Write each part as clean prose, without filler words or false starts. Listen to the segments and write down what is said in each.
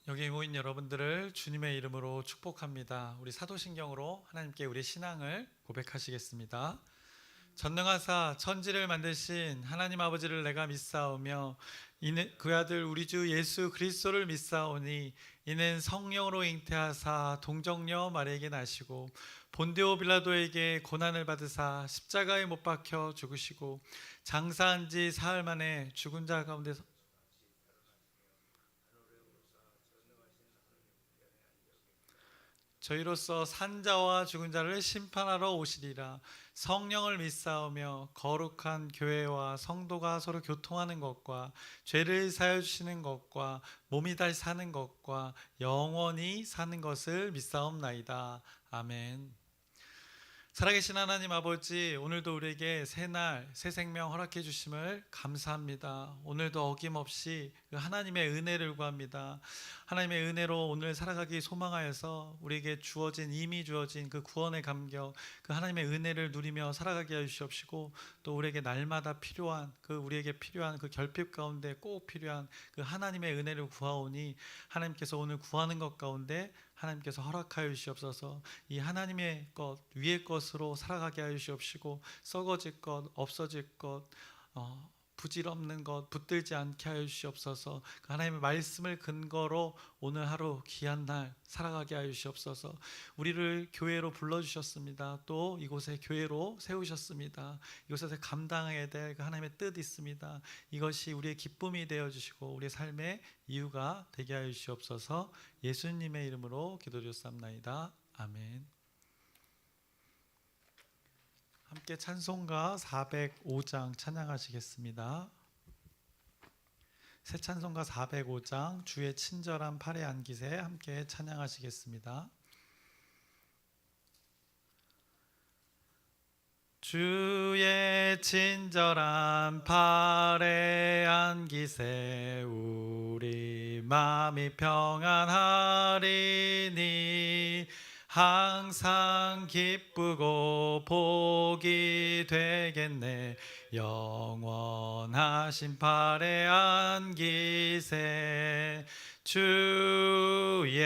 여기 모인 여러분들을 주님의 이름으로 축복합니다. 우리 사도신경으로 하나님께 우리 신앙을 고백하시겠습니다. 전능하사 천지를 만드신 하나님 아버지를 내가 믿사오며 이는 그 아들 우리 주 예수 그리스도를 믿사오니 이는 성령으로 잉태하사 동정녀 마리아에게 나시고 본디오 빌라도에게 고난을 받으사 십자가에 못 박혀 죽으시고 장사한 지 사흘 만에 죽은 자 가운데서 저희로서 산자와 죽은 자를 심판하러 오시리라. 성령을 믿사오며 거룩한 교회와 성도가 서로 교통하는 것과 죄를 사여 주시는 것과 몸이 다시 사는 것과 영원히 사는 것을 믿사옵나이다. 아멘. 살아계신 하나님 아버지, 오늘도 우리에게 새날 새 생명 허락해 주심을 감사합니다. 오늘도 어김없이 그 하나님의 은혜를 구합니다. 하나님의 은혜로 오늘 살아가기 소망하여서 우리에게 이미 주어진 그 구원의 감격, 그 하나님의 은혜를 누리며 살아가게 해 주시옵시고, 또 우리에게 날마다 우리에게 필요한 그 결핍 가운데 꼭 필요한 그 하나님의 은혜를 구하오니, 하나님께서 오늘 구하는 것 가운데 하나님께서 허락하여 주시옵소서. 이 하나님의 것, 위의 것으로 살아가게 하여 주시옵시고, 썩어질 것, 없어질 것, 부질없는 것 붙들지 않게 하여 주시옵소서. 그 하나님의 말씀을 근거로 오늘 하루 귀한 날 살아가게 하여 주시옵소서. 우리를 교회로 불러주셨습니다. 또 이곳에 교회로 세우셨습니다. 이곳에서 감당해야 될 그 하나님의 뜻이 있습니다. 이것이 우리의 기쁨이 되어주시고 우리의 삶의 이유가 되게 하여 주시옵소서. 예수님의 이름으로 기도드렸사옵나이다. 아멘. 함께 찬송가 405장 찬양하시겠습니다. 새 찬송가 405장 주의 친절한 팔에 안기세 함께 찬양하시겠습니다. 주의 친절한 팔에 안기세 우리 마음이 평안하리니 항상 기쁘고 복이 되겠네. 영원하신 팔에 안기세 주의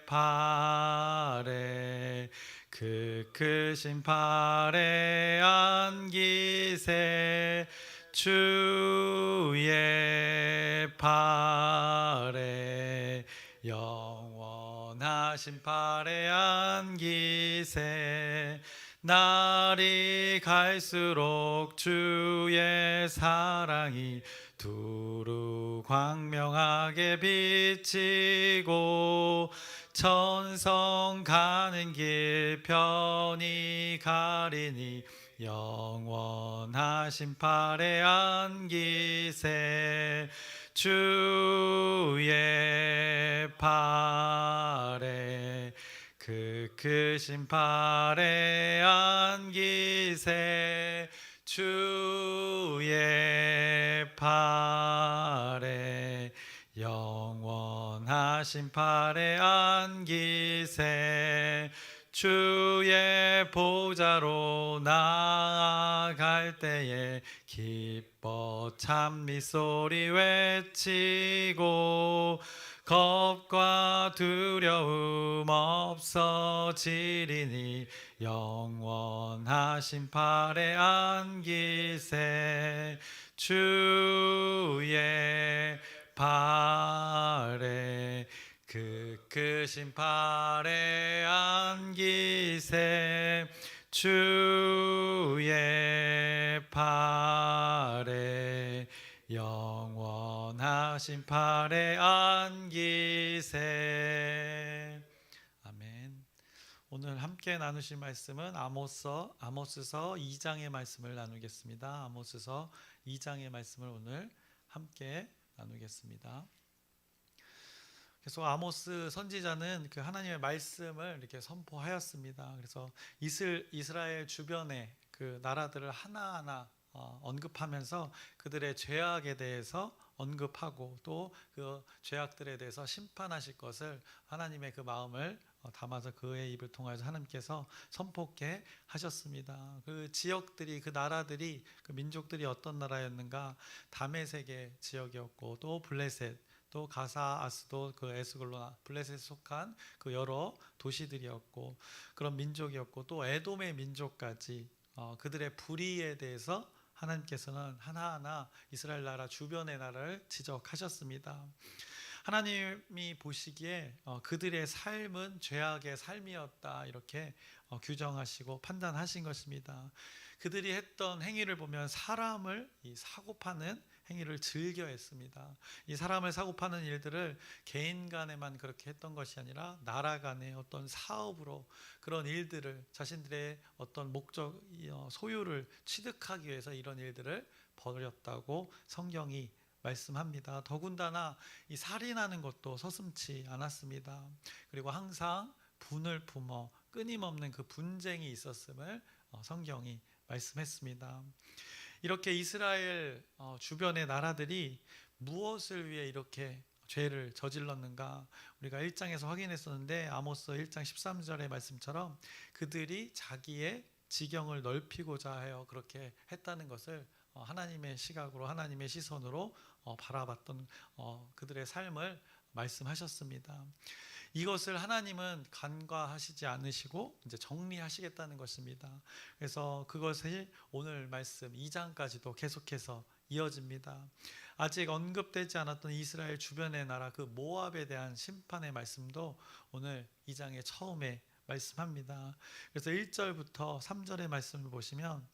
팔에 그 크신 팔에 안기세 주의 팔에 영원하신 팔에 안기세 날이 갈수록 주의 사랑이 두루 광명하게 비치고 천성 가는 길 편히 가리니 영원하신 팔에 안기세 주의 팔에 그 크신 팔에 안기세 주의 팔에 영원하신 팔에 안기세 주의 보좌로 나아갈 때에 기뻐 찬미 소리 외치고 겁과 두려움 없어지리니 영원하신 팔에 안기세 주의 팔에 그 크신 팔에 안기세 주의 팔에 영원하신 팔에 안기세. 아멘. 오늘 함께 나누실 말씀은 아모스서 2장의 말씀을 나누겠습니다. 아모스서 2장의 말씀을 오늘 함께 나누겠습니다. 그래서 아모스 선지자는 그 하나님의 말씀을 이렇게 선포하였습니다. 그래서 이스라엘 주변의 그 나라들을 하나하나 언급하면서 그들의 죄악에 대해서 언급하고 또 그 죄악들에 대해서 심판하실 것을 하나님의 그 마음을 담아서 그의 입을 통하여서 하나님께서 선포케 하셨습니다. 그 지역들이, 그 나라들이, 그 민족들이 어떤 나라였는가? 다메섹의 지역이었고 또 블레셋, 또 가사, 아스도, 그 에스글로나, 블레셋에 속한 그 여러 도시들이었고 그런 민족이었고 또 에돔의 민족까지 그들의 불의에 대해서 하나님께서는 하나하나 이스라엘 나라 주변의 나라를 지적하셨습니다. 하나님이 보시기에 그들의 삶은 죄악의 삶이었다 이렇게 규정하시고 판단하신 것입니다. 그들이 했던 행위를 보면 사람을 사고파는 행위를 즐겨 했습니다. 이 사람을 사고파는 일들을 개인 간에만 그렇게 했던 것이 아니라 나라 간의 어떤 사업으로 그런 일들을 자신들의 어떤 목적, 소유를 취득하기 위해서 이런 일들을 벌였다고 성경이 말씀합니다. 더군다나 이 살인하는 것도 서슴지 않았습니다. 그리고 항상 분을 품어 끊임없는 그 분쟁이 있었음을 성경이 말씀했습니다. 이렇게 이스라엘 주변의 나라들이 무엇을 위해 이렇게 죄를 저질렀는가? 우리가 1장에서 확인했었는데 아모스 1장 13절의 말씀처럼 그들이 자기의 지경을 넓히고자 하여 그렇게 했다는 것을 하나님의 시각으로 하나님의 시선으로 바라봤던 그들의 삶을 말씀하셨습니다. 이것을 하나님은 간과하시지 않으시고 이제 정리하시겠다는 것입니다. 그래서 그것이 오늘 말씀 2장까지도 계속해서 이어집니다. 아직 언급되지 않았던 이스라엘 주변의 나라 그 모압에 대한 심판의 말씀도 오늘 2장의 처음에 말씀합니다. 그래서 1절부터 3절의 말씀을 보시면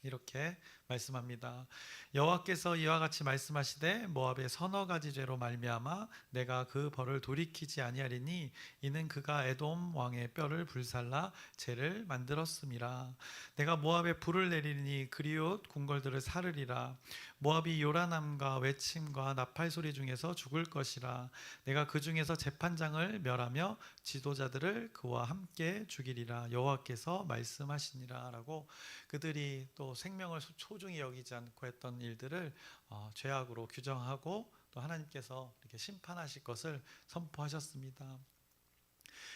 이렇게 말씀합니다. 여호와께서 이와 같이 말씀하시되 모압의 서너 가지 죄로 말미암아 내가 그 벌을 돌이키지 아니하리니 이는 그가 에돔 왕의 뼈를 불살라 죄를 만들었음이라. 내가 모압에 불을 내리니 그리옷 궁궐들을 사르리라. 모압이 요란함과 외침과 나팔 소리 중에서 죽을 것이라. 내가 그 중에서 재판장을 멸하며 지도자들을 그와 함께 죽이리라. 여호와께서 말씀하시니라 라고 그들이 또 생명을 소중히 여기지 않고 했던 일들을 죄악으로 규정하고 또 하나님께서 이렇게 심판하실 것을 선포하셨습니다.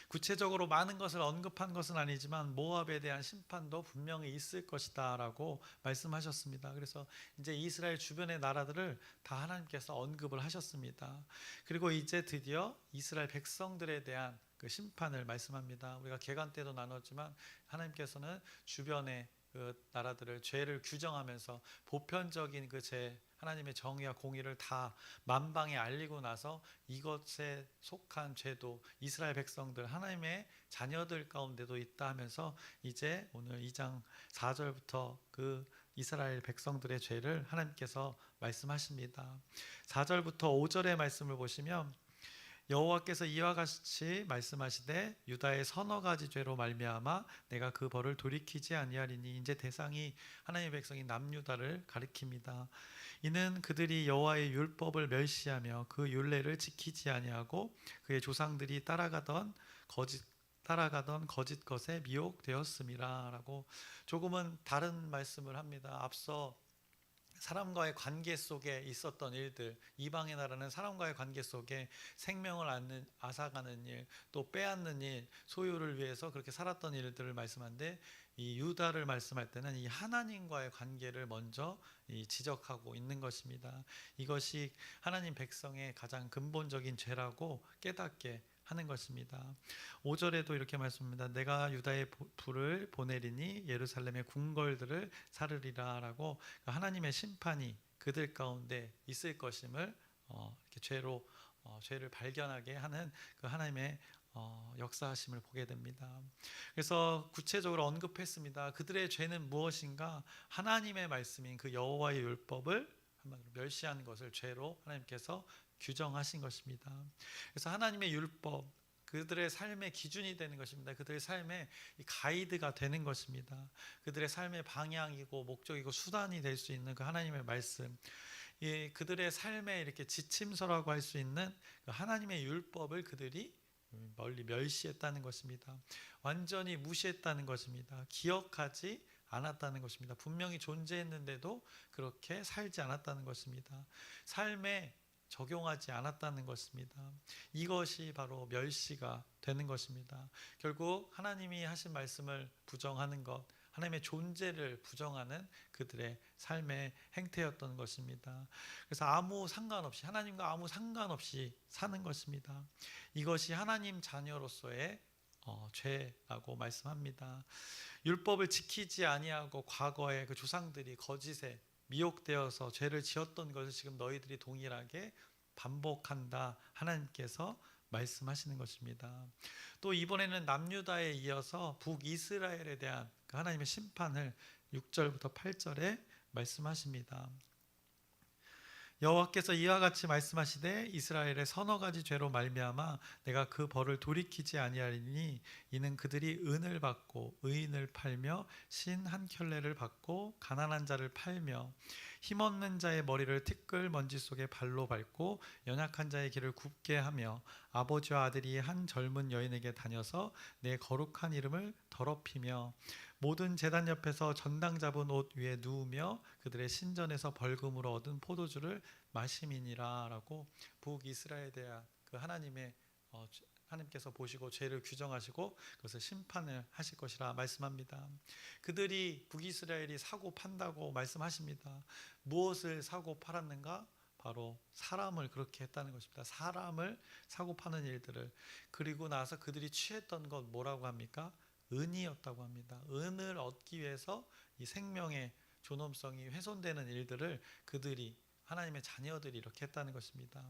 구체적으로 많은 것을 언급한 것은 아니지만 모압에 대한 심판도 분명히 있을 것이다 라고 말씀하셨습니다. 그래서 이제 이스라엘 주변의 나라들을 다 하나님께서 언급을 하셨습니다. 그리고 이제 드디어 이스라엘 백성들에 대한 그 심판을 말씀합니다. 우리가 개간 때도 나눴지만 하나님께서는 주변의 그 나라들을 죄를 규정하면서 보편적인 그 죄, 하나님의 정의와 공의를 다 만방에 알리고 나서 이것에 속한 죄도 이스라엘 백성들 하나님의 자녀들 가운데도 있다 하면서 이제 오늘 2장 4절부터 그 이스라엘 백성들의 죄를 하나님께서 말씀하십니다. 4절부터 5절의 말씀을 보시면 여호와께서 이와 같이 말씀하시되 유다의 서너 가지 죄로 말미암아 내가 그 벌을 돌이키지 아니하리니. 이제 대상이 하나님의 백성인 남유다를 가리킵니다. 이는 그들이 여호와의 율법을 멸시하며 그 율례를 지키지 아니하고 그의 조상들이 따라가던 거짓 것에 미혹되었음이라 라고 조금은 다른 말씀을 합니다. 앞서 사람과의 관계 속에 있었던 일들, 이방의 나라는 사람과의 관계 속에 생명을 앗아가는 일, 또 빼앗는 일, 소유를 위해서 그렇게 살았던 일들을 말씀하는데 이 유다를 말씀할 때는 이 하나님과의 관계를 먼저 지적하고 있는 것입니다. 이것이 하나님 백성의 가장 근본적인 죄라고 깨닫게 하는 것입니다. 5절에도 이렇게 말씀합니다. 내가 유다의 불을 보내리니 예루살렘의 궁궐들을 사르리라 라고 하나님의 심판이 그들 가운데 있을 것임을 이렇게 죄를 발견하게 하는 그 하나님의 역사하심을 보게 됩니다. 그래서 구체적으로 언급했습니다. 그들의 죄는 무엇인가? 하나님의 말씀인 그 여호와의 율법을 멸시하는 것을 죄로 하나님께서 규정하신 것입니다. 그래서 하나님의 율법 그들의 삶의 기준이 되는 것입니다. 그들의 삶의 가이드가 되는 것입니다. 그들의 삶의 방향이고 목적이고 수단이 될 수 있는 그 하나님의 말씀, 그들의 삶에 이렇게 지침서라고 할 수 있는 그 하나님의 율법을 그들이 멀리 멸시했다는 것입니다. 완전히 무시했다는 것입니다. 기억하지 않았다는 것입니다. 분명히 존재했는데도 그렇게 살지 않았다는 것입니다. 삶에 적용하지 않았다는 것입니다. 이것이 바로 멸시가 되는 것입니다. 결국 하나님이 하신 말씀을 부정하는 것, 하나님의 존재를 부정하는 그들의 삶의 행태였던 것입니다. 그래서 아무 상관없이, 하나님과 아무 상관없이 사는 것입니다. 이것이 하나님 자녀로서의 죄라고 말씀합니다. 율법을 지키지 아니하고 과거에 그 조상들이 거짓에 미혹되어서 죄를 지었던 것을 지금 너희들이 동일하게 반복한다, 하나님께서 말씀하시는 것입니다. 또 이번에는 남유다에 이어서 북이스라엘에 대한 그 하나님의 심판을 6절부터 8절에 말씀하십니다. 여호와께서 이와 같이 말씀하시되 이스라엘의 서너 가지 죄로 말미암아 내가 그 벌을 돌이키지 아니하리니 이는 그들이 은을 받고 의인을 팔며 신 한 켤레를 받고 가난한 자를 팔며 힘없는 자의 머리를 티끌 먼지 속에 발로 밟고 연약한 자의 길을 굽게 하며 아버지와 아들이 한 젊은 여인에게 다녀서 내 거룩한 이름을 더럽히며 모든 제단 옆에서 전당 잡은 옷 위에 누우며 그들의 신전에서 벌금으로 얻은 포도주를 마심이니라 라고 북이스라엘에 대한 그 하나님께서 보시고 죄를 규정하시고 그것을 심판을 하실 것이라 말씀합니다. 그들이 북이스라엘이 사고 판다고 말씀하십니다. 무엇을 사고 팔았는가? 바로 사람을 그렇게 했다는 것입니다. 사람을 사고 파는 일들을. 그리고 나서 그들이 취했던 것 뭐라고 합니까? 은이었다고 합니다. 은을 얻기 위해서 이 생명의 존엄성이 훼손되는 일들을 그들이, 하나님의 자녀들이 이렇게 했다는 것입니다.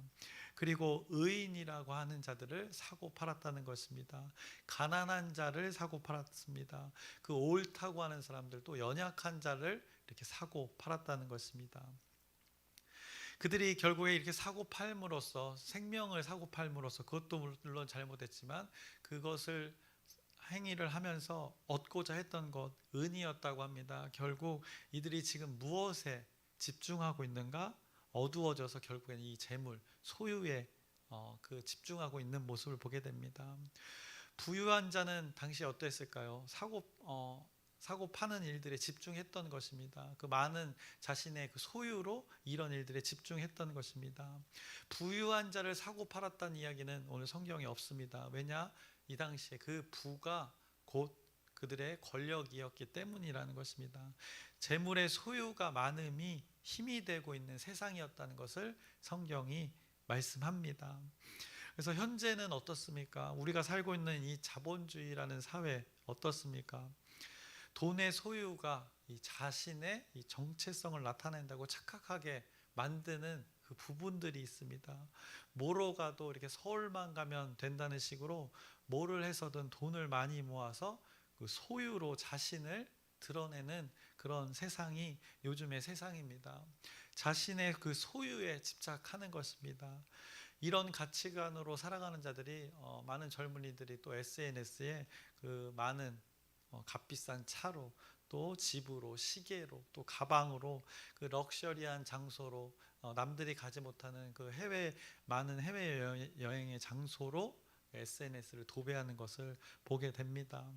그리고 의인이라고 하는 자들을 사고 팔았다는 것입니다. 가난한 자를 사고 팔았습니다. 그 옳다고 하는 사람들도 연약한 자를 이렇게 사고 팔았다는 것입니다. 그들이 결국에 이렇게 사고 팔므로써, 생명을 사고 팔므로써, 그것도 물론 잘못했지만 그것을 행위를 하면서 얻고자 했던 것, 은이었다고 합니다. 결국 이들이 지금 무엇에 집중하고 있는가? 어두워져서 결국엔 이 재물, 소유에 그 집중하고 있는 모습을 보게 됩니다. 부유한 자는 당시 어땠을까요? 사고 파는 일들에 집중했던 것입니다. 그 많은 자신의 그 소유로 이런 일들에 집중했던 것입니다. 부유한 자를 사고 팔았다는 이야기는 오늘 성경에 없습니다. 왜냐? 이 당시에 그 부가 곧 그들의 권력이었기 때문이라는 것입니다. 재물의 소유가 많음이 힘이 되고 있는 세상이었다는 것을 성경이 말씀합니다. 그래서 현재는 어떻습니까? 우리가 살고 있는 이 자본주의라는 사회 어떻습니까? 돈의 소유가 이 자신의 이 정체성을 나타낸다고 착각하게 만드는 그 부분들이 있습니다. 뭐로 가도 이렇게 서울만 가면 된다는 식으로 뭐를 해서든 돈을 많이 모아서 그 소유로 자신을 드러내는 그런 세상이 요즘의 세상입니다. 자신의 그 소유에 집착하는 것입니다. 이런 가치관으로 살아가는 자들이 많은 젊은이들이 또 SNS에 그 많은 값비싼 차로, 또 집으로, 시계로, 또 가방으로, 그 럭셔리한 장소로, 남들이 가지 못하는 그 많은 해외 여행의 장소로 SNS를 도배하는 것을 보게 됩니다.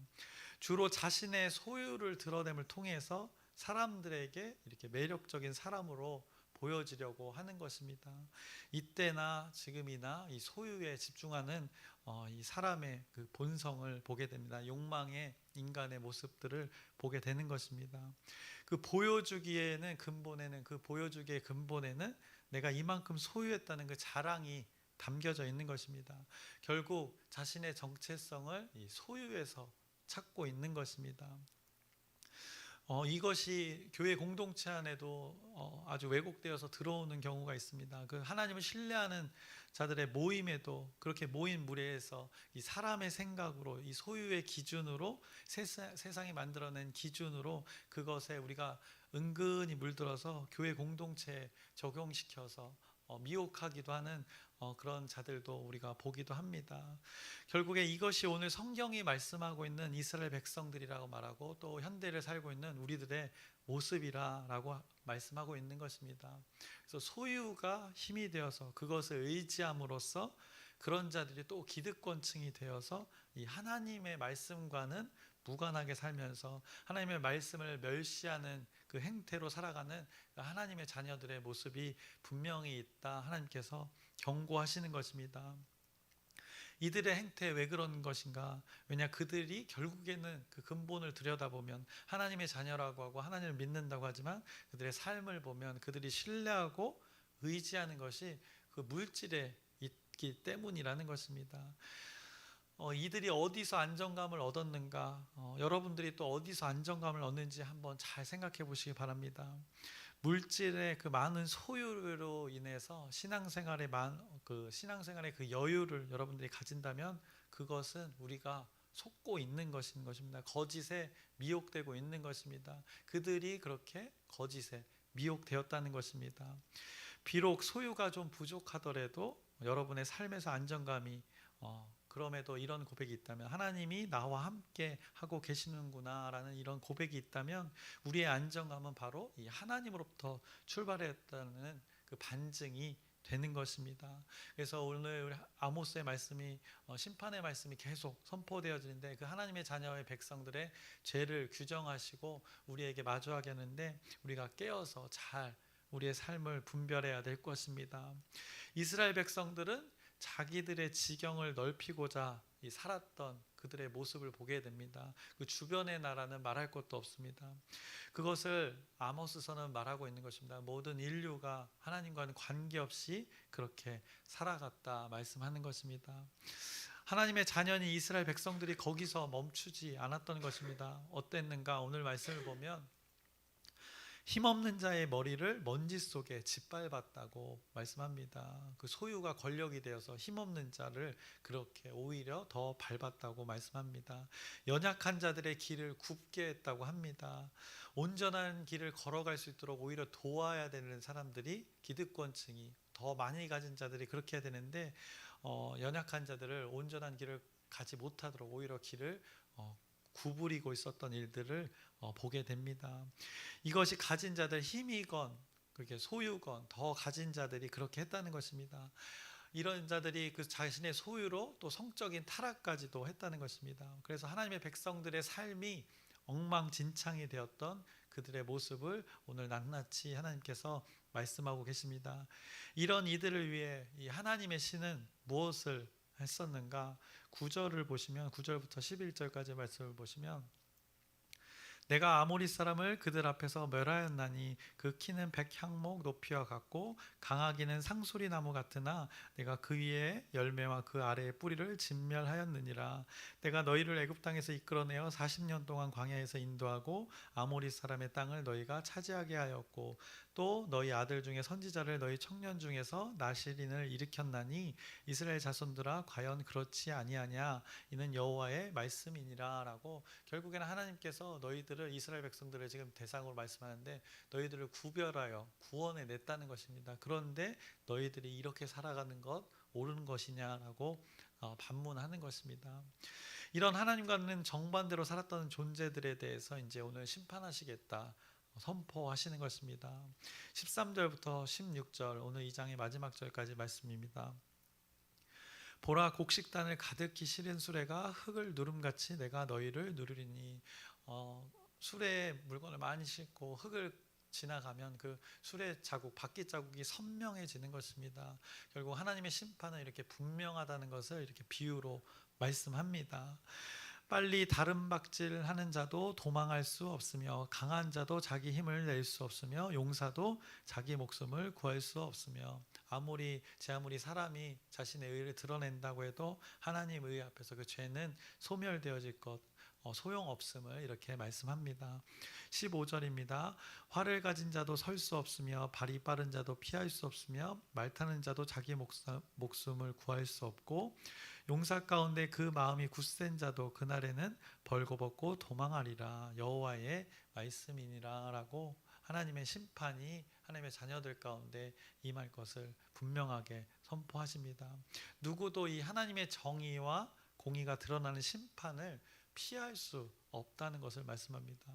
주로 자신의 소유를 드러냄을 통해서 사람들에게 이렇게 매력적인 사람으로 보여지려고 하는 것입니다. 이때나 지금이나 이 소유에 집중하는 이 사람의 그 본성을 보게 됩니다. 욕망의 인간의 모습들을 보게 되는 것입니다. 그 보여주기의 근본에는 내가 이만큼 소유했다는 그 자랑이 담겨져 있는 것입니다. 결국 자신의 정체성을 이 소유에서 찾고 있는 것입니다. 이것이 교회 공동체 안에도 아주 왜곡되어서 들어오는 경우가 있습니다. 그 하나님을 신뢰하는 자들의 모임에도 그렇게 모인 무리에서 이 사람의 생각으로, 이 소유의 기준으로, 세상이 만들어낸 기준으로 그것에 우리가 은근히 물들어서 교회 공동체에 적용시켜서 미혹하기도 하는 그런 자들도 우리가 보기도 합니다. 결국에 이것이 오늘 성경이 말씀하고 있는 이스라엘 백성들이라고 말하고 또 현대를 살고 있는 우리들의 모습이라고 말씀하고 있는 것입니다. 그래서 소유가 힘이 되어서 그것을 의지함으로써 그런 자들이 또 기득권층이 되어서 이 하나님의 말씀과는 무관하게 살면서 하나님의 말씀을 멸시하는 그 행태로 살아가는 하나님의 자녀들의 모습이 분명히 있다, 하나님께서 경고하시는 것입니다. 이들의 행태 왜 그런 것인가? 왜냐 그들이 결국에는 그 근본을 들여다보면 하나님의 자녀라고 하고 하나님을 믿는다고 하지만 그들의 삶을 보면 그들이 신뢰하고 의지하는 것이 그 물질에 있기 때문이라는 것입니다. 이들이 어디서 안정감을 얻었는가? 여러분들이 또 어디서 안정감을 얻는지 한번 잘 생각해 보시기 바랍니다. 물질의 그 많은 소유로 인해서 신앙생활의 그 여유를 여러분들이 가진다면 그것은 우리가 속고 있는 것인 것입니다. 거짓에 미혹되고 있는 것입니다. 그들이 그렇게 거짓에 미혹되었다는 것입니다. 비록 소유가 좀 부족하더라도 여러분의 삶에서 안정감이 그럼에도 이런 고백이 있다면 하나님이 나와 함께 하고 계시는구나라는 이런 고백이 있다면 우리의 안정감은 바로 이 하나님으로부터 출발했다는 그 반증이 되는 것입니다. 그래서 오늘 우리 아모스의 말씀이 심판의 말씀이 계속 선포되어지는데 그 하나님의 자녀의 백성들의 죄를 규정하시고 우리에게 마주하게 하는데 우리가 깨어서 잘 우리의 삶을 분별해야 될 것입니다. 이스라엘 백성들은 자기들의 지경을 넓히고자 살았던 그들의 모습을 보게 됩니다. 그 주변의 나라는 말할 것도 없습니다. 그것을 아모스서는 말하고 있는 것입니다. 모든 인류가 하나님과는 관계없이 그렇게 살아갔다 말씀하는 것입니다. 하나님의 자녀인 이스라엘 백성들이 거기서 멈추지 않았던 것입니다. 어땠는가? 오늘 말씀을 보면 힘없는 자의 머리를 먼지 속에 짓밟았다고 말씀합니다. 그 소유가 권력이 되어서 힘없는 자를 그렇게 오히려 더 밟았다고 말씀합니다. 연약한 자들의 길을 굽게 했다고 합니다. 온전한 길을 걸어갈 수 있도록 오히려 도와야 되는 사람들이 기득권층이 더 많이 가진 자들이 그렇게 해야 되는데 연약한 자들을 온전한 길을 가지 못하도록 오히려 길을 구부리고 있었던 일들을 보게 됩니다. 이것이 가진 자들 힘이건 그렇게 소유건 더 가진 자들이 그렇게 했다는 것입니다. 이런 자들이 그 자신의 소유로 또 성적인 타락까지도 했다는 것입니다. 그래서 하나님의 백성들의 삶이 엉망진창이 되었던 그들의 모습을 오늘 낱낱이 하나님께서 말씀하고 계십니다. 이런 이들을 위해 이 하나님의 신은 무엇을 했었는가? 9절을 보시면 9절부터 11절까지 말씀을 보시면 내가 아모리 사람을 그들 앞에서 멸하였나니 그 키는 백향목 높이와 같고 강하기는 상수리 나무 같으나 내가 그 위에 열매와 그 아래의 뿌리를 진멸하였느니라. 내가 너희를 애굽 땅에서 이끌어내어 40년 동안 광야에서 인도하고 아모리 사람의 땅을 너희가 차지하게 하였고 또 너희 아들 중에 선지자를 너희 청년 중에서 나실인을 일으켰나니 이스라엘 자손들아 과연 그렇지 아니하냐 이는 여호와의 말씀이니라 라고 결국에는 하나님께서 너희들을 이스라엘 백성들을 지금 대상으로 말씀하는데 너희들을 구별하여 구원해 냈다는 것입니다. 그런데 너희들이 이렇게 살아가는 것 옳은 것이냐라고 반문하는 것입니다. 이런 하나님과는 정반대로 살았던 존재들에 대해서 이제 오늘 심판하시겠다 선포하시는 것입니다. 13절부터 16절 오늘 2장의 마지막 절까지 말씀입니다. 보라 곡식단을 가득히 실은 수레가 흙을 누름같이 내가 너희를 누르리니 수레에 물건을 많이 싣고 흙을 지나가면 그 수레 자국, 바퀴 자국이 선명해지는 것입니다. 결국 하나님의 심판은 이렇게 분명하다는 것을 이렇게 비유로 말씀합니다. 빨리 다름박질하는 자도 도망할 수 없으며 강한 자도 자기 힘을 낼 수 없으며 용사도 자기 목숨을 구할 수 없으며 제 아무리 사람이 자신의 의를 드러낸다고 해도 하나님 의 앞에서 그 죄는 소멸되어질 것 소용없음을 이렇게 말씀합니다. 15절입니다. 활을 가진 자도 설 수 없으며 발이 빠른 자도 피할 수 없으며 말 타는 자도 자기 목숨을 구할 수 없고 용사 가운데 그 마음이 굳센 자도 그날에는 벌거벗고 도망하리라 여호와의 말씀이니라 라고 하나님의 심판이 하나님의 자녀들 가운데 임할 것을 분명하게 선포하십니다. 누구도 이 하나님의 정의와 공의가 드러나는 심판을 피할 수 없다는 것을 말씀합니다.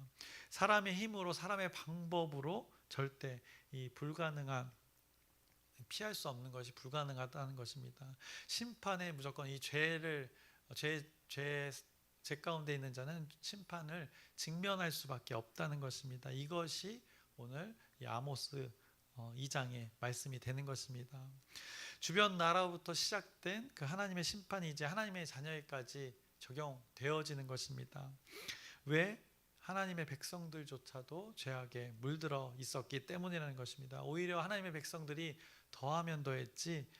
사람의 힘으로 사람의 방법으로 절대 이 불가능한 피할 수 없는 것이 불가능하다는 것입니다. 심판에 무조건 이 죄 가운데 있는 자는 심판을 직면할 수밖에 없다는 것입니다. 이것이 오늘 이 아모스 2장의 말씀이 되는 것입니다. 주변 나라로부터 시작된 그 하나님의 심판이 이제 하나님의 자녀에까지 적용되어지는 것입니다. 왜? 하나님의 백성들조차도 죄악에 물들어 있었기 때문이라는 것입니다. 오히려 하나님의 백성들이 더하면 더했지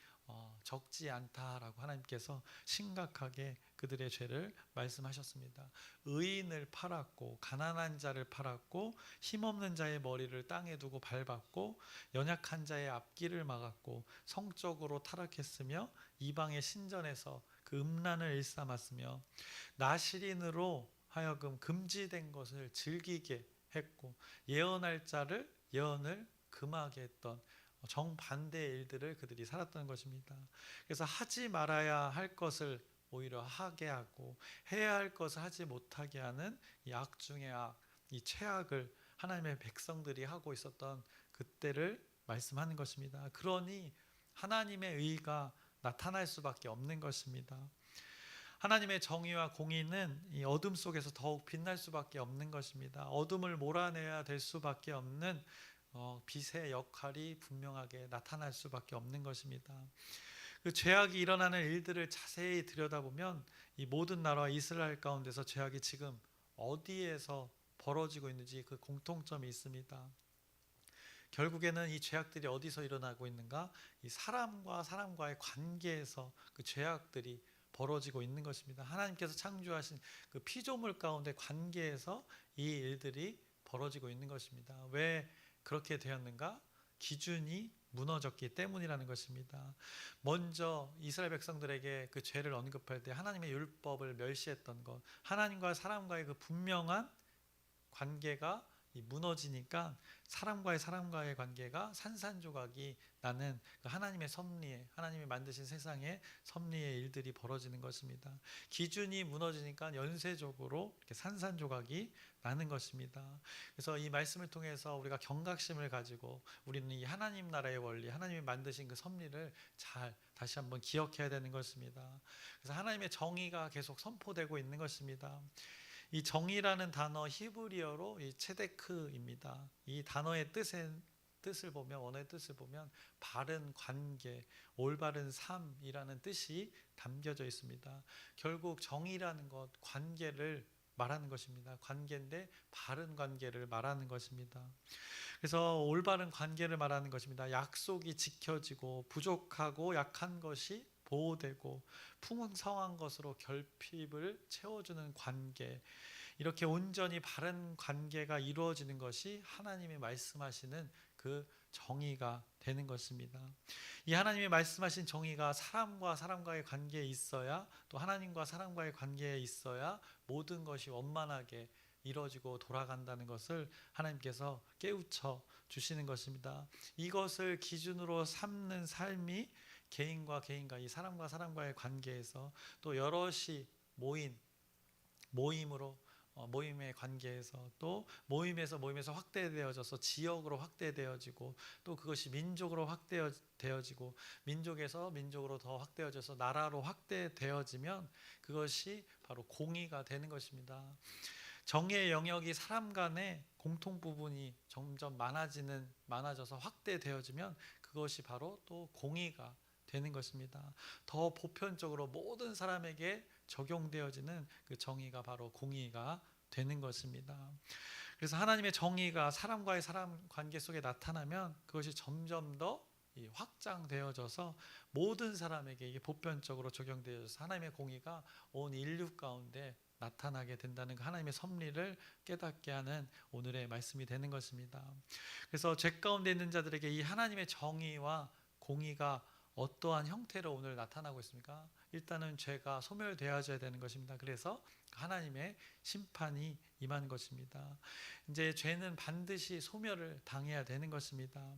적지 않다라고 하나님께서 심각하게 그들의 죄를 말씀하셨습니다. 의인을 팔았고 가난한 자를 팔았고 힘없는 자의 머리를 땅에 두고 밟았고 연약한 자의 앞길을 막았고 성적으로 타락했으며 이방의 신전에서 그 음란을 일삼았으며 나실인으로 하여금 금지된 것을 즐기게 했고 예언할 자를 예언을 금하게 했던 정반대의 일들을 그들이 살았던 것입니다. 그래서 하지 말아야 할 것을 오히려 하게 하고 해야 할 것을 하지 못하게 하는 이 악 중의 악, 이 최악을 하나님의 백성들이 하고 있었던 그때를 말씀하는 것입니다. 그러니 하나님의 의가 나타날 수밖에 없는 것입니다. 하나님의 정의와 공의는 이 어둠 속에서 더욱 빛날 수밖에 없는 것입니다. 어둠을 몰아내야 될 수밖에 없는 빛의 역할이 분명하게 나타날 수밖에 없는 것입니다. 그 죄악이 일어나는 일들을 자세히 들여다보면 이 모든 나라와 이스라엘 가운데서 죄악이 지금 어디에서 벌어지고 있는지 그 공통점이 있습니다. 결국에는 이 죄악들이 어디서 일어나고 있는가? 이 사람과 사람과의 관계에서 그 죄악들이 벌어지고 있는 것입니다. 하나님께서 창조하신 그 피조물 가운데 관계에서 이 일들이 벌어지고 있는 것입니다. 왜 그렇게 되었는가? 기준이 무너졌기 때문이라는 것입니다. 먼저 이스라엘 백성들에게 그 죄를 언급할 때 하나님의 율법을 멸시했던 것, 하나님과 사람과의 그 분명한 관계가 무너지니까 사람과의 관계가 산산조각이 나는 그 하나님의 섭리에, 하나님이 만드신 세상에 섭리의 일들이 벌어지는 것입니다. 기준이 무너지니까 연쇄적으로 이렇게 산산조각이 나는 것입니다. 그래서 이 말씀을 통해서 우리가 경각심을 가지고 우리는 이 하나님 나라의 원리, 하나님이 만드신 그 섭리를 잘 다시 한번 기억해야 되는 것입니다. 그래서 하나님의 정의가 계속 선포되고 있는 것입니다. 이 정의라는 단어 히브리어로 이 체데크입니다. 이 단어의 뜻을 보면, 원어의 뜻을 보면 바른 관계, 올바른 삶이라는 뜻이 담겨져 있습니다. 결국 정의라는 것, 관계를 말하는 것입니다. 관계인데 바른 관계를 말하는 것입니다. 그래서 올바른 관계를 말하는 것입니다. 약속이 지켜지고 부족하고 약한 것이 보호되고 풍성한 것으로 결핍을 채워주는 관계, 이렇게 온전히 바른 관계가 이루어지는 것이 하나님이 말씀하시는 그 정의가 되는 것입니다. 이 하나님이 말씀하신 정의가 사람과 사람과의 관계에 있어야, 또 하나님과 사람과의 관계에 있어야 모든 것이 원만하게 이루어지고 돌아간다는 것을 하나님께서 깨우쳐 주시는 것입니다. 이것을 기준으로 삼는 삶이 개인과 이 사람과 사람과의 관계에서, 또 여럿이 모임으로 모임의 관계에서, 또 모임에서 확대되어져서 지역으로 확대되어지고, 또 그것이 민족으로 확대되어지고, 민족에서 민족으로 더 확대되어져서 나라로 확대되어지면 그것이 바로 공의가 되는 것입니다. 정의의 영역이 사람 간의 공통 부분이 점점 많아져서 확대되어지면 그것이 바로 또 공의가 되는 것입니다. 더 보편적으로 모든 사람에게 적용되어지는 그 정의가 바로 공의가 되는 것입니다. 그래서 하나님의 정의가 사람과의 사람 관계 속에 나타나면 그것이 점점 더 확장되어져서 모든 사람에게 이게 보편적으로 적용되어져서 하나님의 공의가 온 인류 가운데 나타나게 된다는 그 하나님의 섭리를 깨닫게 하는 오늘의 말씀이 되는 것입니다. 그래서 죄 가운데 있는 자들에게 이 하나님의 정의와 공의가 어떠한 형태로 오늘 나타나고 있습니까? 일단은 죄가 소멸되어져야 되는 것입니다. 그래서 하나님의 심판이 임한 것입니다. 이제 죄는 반드시 소멸을 당해야 되는 것입니다.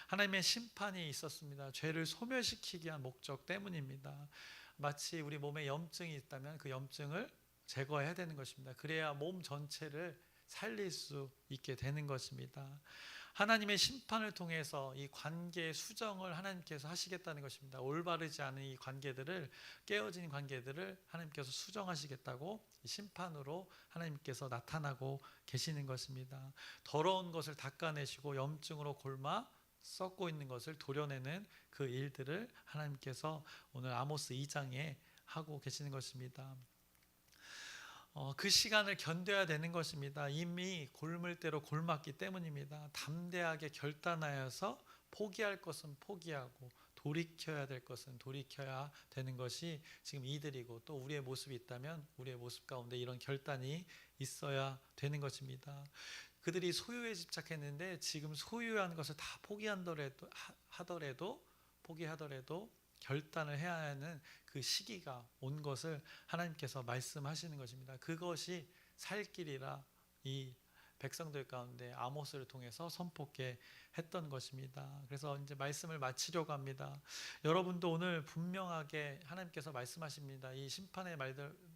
하나님의 심판이 있었습니다. 죄를 소멸시키기 위한 목적 때문입니다. 마치 우리 몸에 염증이 있다면 그 염증을 제거해야 되는 것입니다. 그래야 몸 전체를 살릴 수 있게 되는 것입니다. 하나님의 심판을 통해서 이 관계의 수정을 하나님께서 하시겠다는 것입니다. 올바르지 않은 이 관계들을, 깨어진 관계들을 하나님께서 수정하시겠다고 심판으로 하나님께서 나타나고 계시는 것입니다. 더러운 것을 닦아내시고 염증으로 골마 썩고 있는 것을 도려내는 그 일들을 하나님께서 오늘 아모스 2장에 하고 계시는 것입니다. 그 시간을 견뎌야 되는 것입니다. 이미 골물 대로 골맞기 때문입니다. 담대하게 결단하여서 포기할 것은 포기하고 돌이켜야 될 것은 돌이켜야 되는 것이 지금 이들이고, 또 우리의 모습이 있다면 우리의 모습 가운데 이런 결단이 있어야 되는 것입니다. 그들이 소유에 집착했는데 지금 소유한 것을 다 포기하더라도 결단을 해야 하는 그 시기가 온 것을 하나님께서 말씀하시는 것입니다. 그것이 살 길이라 이 백성들 가운데 아모스를 통해서 선포케 했던 것입니다. 그래서 이제 말씀을 마치려고 합니다. 여러분도 오늘 분명하게 하나님께서 말씀하십니다. 이 심판의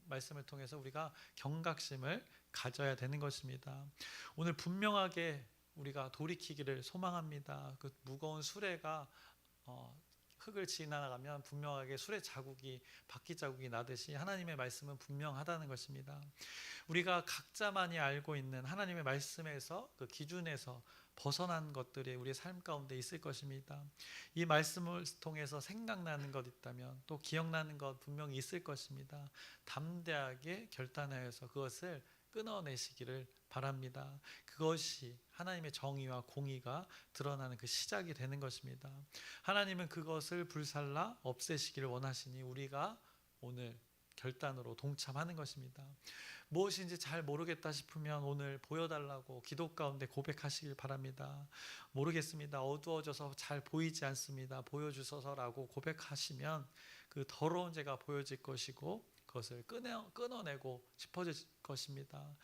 말씀을 통해서 우리가 경각심을 가져야 되는 것입니다. 오늘 분명하게 우리가 돌이키기를 소망합니다. 그 무거운 수레가 흙을 지나가면 분명하게 수레 자국이, 바퀴 자국이 나듯이 하나님의 말씀은 분명하다는 것입니다. 우리가 각자만이 알고 있는 하나님의 말씀에서, 그 기준에서 벗어난 것들이 우리의 삶 가운데 있을 것입니다. 이 말씀을 통해서 생각나는 것 있다면, 또 기억나는 것 분명히 있을 것입니다. 담대하게 결단하여서 그것을 끊어내시기를 바랍니다. 그것이 하나님의 정의와 공의가 드러나는 그 시작이 되는 것입니다. 하나님은 그것을 불살라 없애시기를 원하시니 우리가 오늘 결단으로 동참하는 것입니다. 무엇인지 잘 모르겠다 싶으면 오늘 보여달라고 기도 가운데 고백하시길 바랍니다. 모르겠습니다. 어두워져서 잘 보이지 않습니다. 보여주소서라고 고백하시면 그 더러운 죄가 보여질 것이고 그것을 끊어내고 싶어질 것입니다.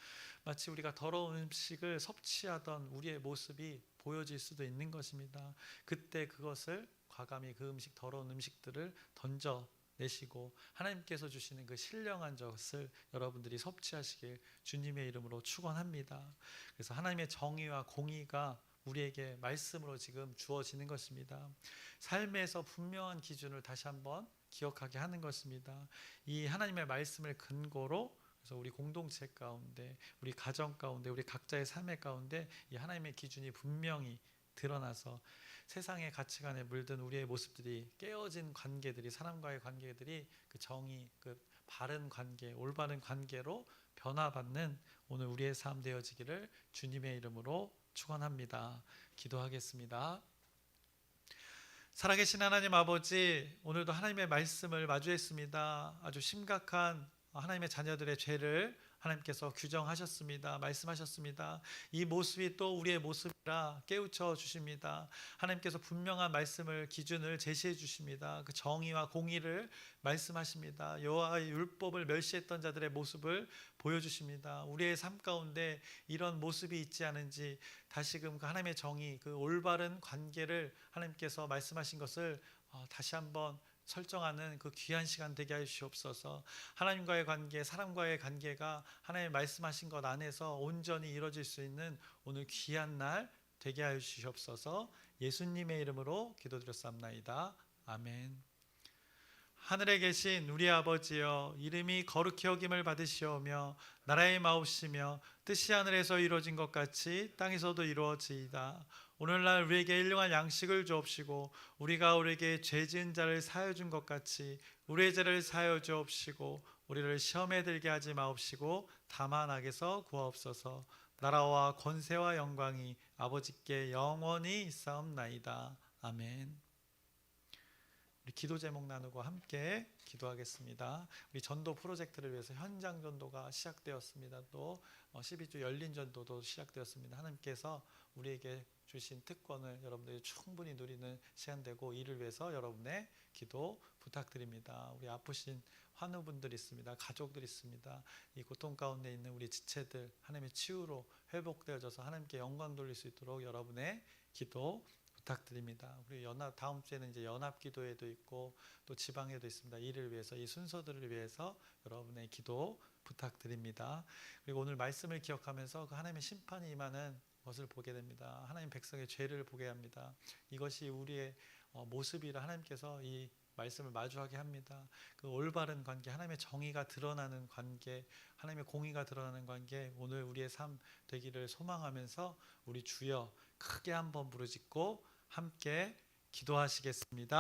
마치 우리가 더러운 음식을 섭취하던 우리의 모습이 보여질 수도 있는 것입니다. 그때 그것을 과감히 그 더러운 음식들을 던져내시고 하나님께서 주시는 그 신령한 젖을 여러분들이 섭취하시길 주님의 이름으로 축원합니다. 그래서 하나님의 정의와 공의가 우리에게 말씀으로 지금 주어지는 것입니다. 삶에서 분명한 기준을 다시 한번 기억하게 하는 것입니다. 이 하나님의 말씀을 근거로, 그래서 우리 공동체 가운데, 우리 가정 가운데, 우리 각자의 삶의 가운데 이 하나님의 기준이 분명히 드러나서 세상의 가치관에 물든 우리의 모습들이, 깨어진 관계들이, 사람과의 관계들이 그 정의, 그 바른 관계, 올바른 관계로 변화받는 오늘 우리의 삶 되어지기를 주님의 이름으로 축원합니다. 기도하겠습니다. 살아계신 하나님 아버지, 오늘도 하나님의 말씀을 마주했습니다. 아주 심각한 하나님의 자녀들의 죄를 하나님께서 규정하셨습니다. 말씀하셨습니다. 이 모습이 또 우리의 모습이라 깨우쳐 주십니다. 하나님께서 분명한 말씀을, 기준을 제시해 주십니다. 그 정의와 공의를 말씀하십니다. 여호와의 율법을 멸시했던 자들의 모습을 보여주십니다. 우리의 삶 가운데 이런 모습이 있지 않은지 다시금 그 하나님의 정의, 그 올바른 관계를 하나님께서 말씀하신 것을 다시 한번 설정하는 그 귀한 시간 되게 하여 주시옵소서. 하나님과의 관계, 사람과의 관계가 하나님 말씀하신 것 안에서 온전히 이루어질 수 있는 오늘 귀한 날 되게 하여 주시옵소서. 예수님의 이름으로 기도드렸사옵나이다. 아멘. 하늘에 계신 우리 아버지여, 이름이 거룩히 여김을 받으시오며 나라의 마옵시며 뜻이 하늘에서 이루어진 것 같이 땅에서도 이루어지이다. 오늘날 우리에게 일용할 양식을 주옵시고 우리가 우리에게 죄 지은 자를 사하여 준 것 같이 우리의 죄를 사하여 주옵시고 우리를 시험에 들게 하지 마옵시고 다만 악에서 구하옵소서. 나라와 권세와 영광이 아버지께 영원히 있사옵나이다. 아멘. 우리 기도 제목 나누고 함께 기도하겠습니다. 우리 전도 프로젝트를 위해서 현장 전도가 시작되었습니다. 또 12주 열린 전도도 시작되었습니다. 하나님께서 우리에게 주신 특권을 여러분들이 충분히 누리는 시간 되고, 이를 위해서 여러분의 기도 부탁드립니다. 우리 아프신 환우분들 있습니다. 가족들 있습니다. 이 고통 가운데 있는 우리 지체들 하나님의 치유로 회복되어져서 하나님께 영광 돌릴 수 있도록 여러분의 기도 부탁드립니다. 우리 다음 주에는 이제 연합 기도회도 있고 또 지방에도 있습니다. 이를 위해서, 이 순서들을 위해서 여러분의 기도 부탁드립니다. 그리고 오늘 말씀을 기억하면서 그 하나님의 심판이 임하는 것을 보게 됩니다. 하나님 백성의 죄를 보게 합니다. 이것이 우리의 모습이라 하나님께서 이 말씀을 마주하게 합니다. 그 올바른 관계, 하나님의 정의가 드러나는 관계, 하나님의 공의가 드러나는 관계, 오늘 우리의 삶 되기를 소망하면서 우리 주여 크게 한번 부르짖고 함께 기도하시겠습니다.